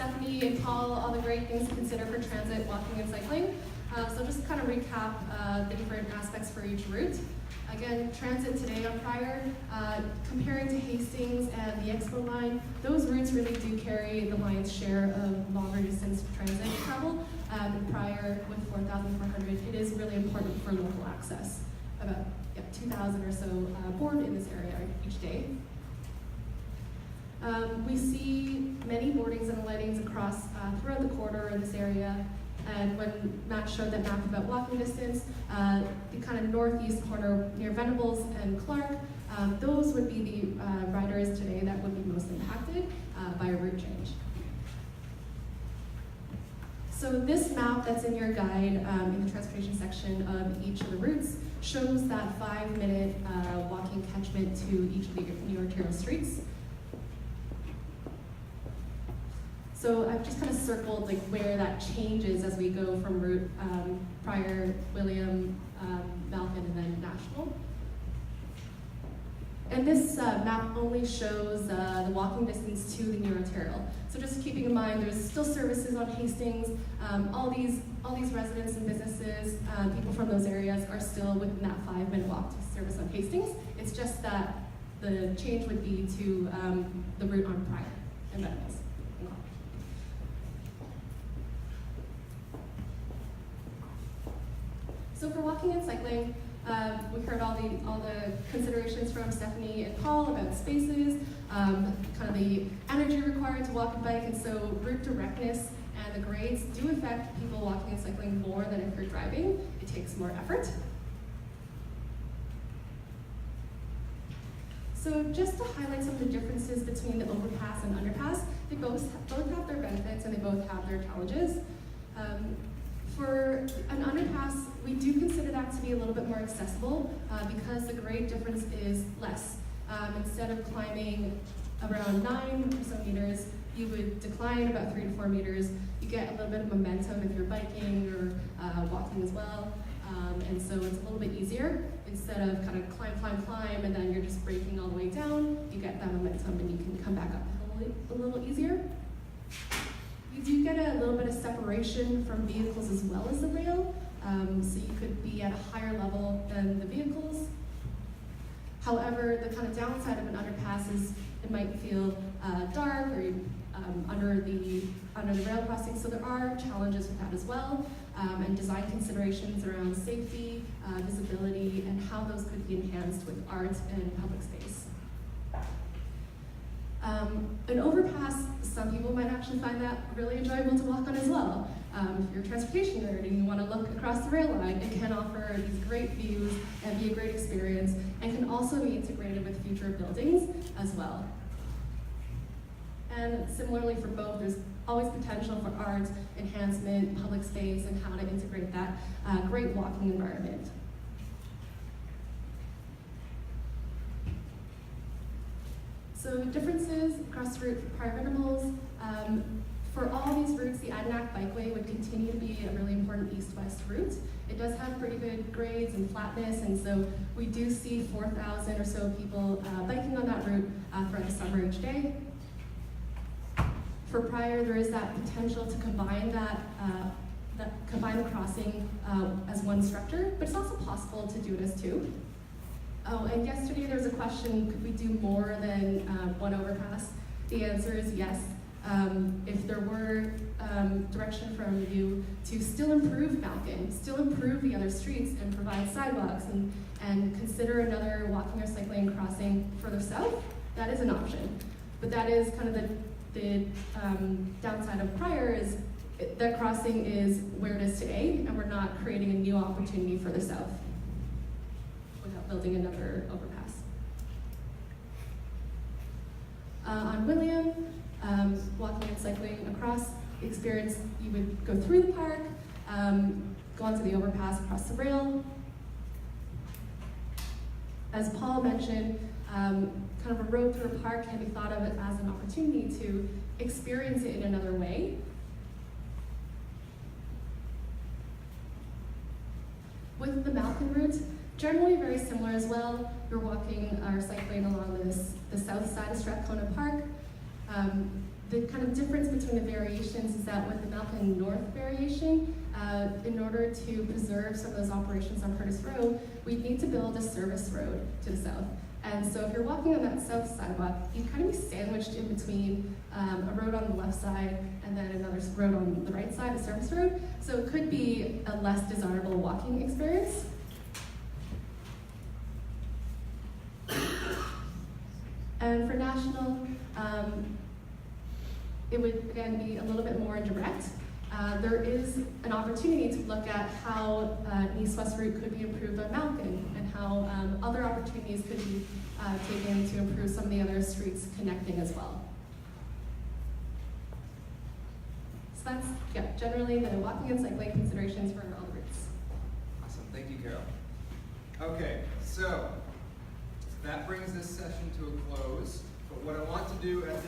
Stephanie and Paul all the great things to consider for transit, walking, and cycling. So just kind of recap the different aspects for each route. Again, transit today on Pryor, comparing to Hastings and the Expo line, those routes really do carry the lion's share of longer distance transit travel. And Pryor with 4,400, it is really important for local access. About 2,000 or so board in this area each day. We see many boardings and lightings across throughout the corridor in this area. And when Matt showed that map about walking distance, the kind of northeast corner near Venables and Clark, those would be the riders today that would be most impacted by a route change. So this map that's in your guide in the transportation section of each of the routes shows that 5-minute walking catchment to each of the new arterial streets. So I've just kind of circled like where that changes as we go from route Pryor, William, Malkin, and then National. And this map only shows the walking distance to the new arterial. So just keeping in mind, there's still services on Hastings. All these residents and businesses, people from those areas are still within that 5-minute walk to service on Hastings. It's just that the change would be to the route on Pryor and Venables. So for walking and cycling, we heard all the considerations from Stephanie and Paul about spaces, kind of the energy required to walk and bike, and so route directness and the grades do affect people walking and cycling more than if you're driving. It takes more effort. So just to highlight some of the differences between the overpass and underpass, they both have their benefits and they both have their challenges. For an underpass, we do consider that to be a little bit more accessible because the grade difference is less. Instead of climbing around 9 or so meters, you would decline about 3 to 4 meters. You get a little bit of momentum if you're biking or walking as well. And so it's a little bit easier. Instead of kind of climb, and then you're just braking all the way down, you get that momentum and you can come back up a little easier. You do get a little bit of separation from vehicles as well as the rail, so you could be at a higher level than the vehicles. However, the kind of downside of an underpass is it might feel dark or under the rail crossing, so there are challenges with that as well, and design considerations around safety, visibility, and how those could be enhanced with art and public space. An overpass, some people might actually find that really enjoyable to walk on as well. If you're a transportation nerd and you want to look across the rail line, it can offer these great views and be a great experience, and can also be integrated with future buildings as well. And similarly for both, there's always potential for art, enhancement, public space, and how to integrate that great walking environment. So differences across the route for Pryor Venables. For all these routes, the Adanac Bikeway would continue to be a really important east-west route. It does have pretty good grades and flatness, and so we do see 4,000 or so people biking on that route throughout the summer each day. For Pryor, there is that potential to combine combine the crossing as one structure, but it's also possible to do it as two. Oh, and yesterday there was a question, could we do more than one overpass? The answer is yes. If there were direction from you to still improve Malkin, still improve the other streets and provide sidewalks and consider another walking or cycling crossing further south, that is an option. But that is kind of the downside of Pryor is that crossing is where it is today, and we're not creating a new opportunity further south without building another overpass. On William, walking and cycling across the experience, you would go through the park, go onto the overpass across the rail. As Paul mentioned, kind of a road through a park can be thought of as an opportunity to experience it in another way. With the Malkin route, generally very similar as well. You're walking or cycling along the south side of Strathcona Park. The kind of difference between the variations is that with the Malcolm North variation, in order to preserve some of those operations on Curtis Road, we'd need to build a service road to the south. And so if you're walking on that south sidewalk, you'd kind of be sandwiched in between a road on the left side and then another road on the right side, a service road. So it could be a less desirable walking experience. And for national, it would again be a little bit more direct. There is an opportunity to look at how an east-west route could be improved on Malkin and how other opportunities could be taken to improve some of the other streets connecting as well. So that's, yeah, generally the walking and cycling considerations for all the routes. Awesome, thank you, Carol. Okay, so that brings this session to a close. But what I want to do at this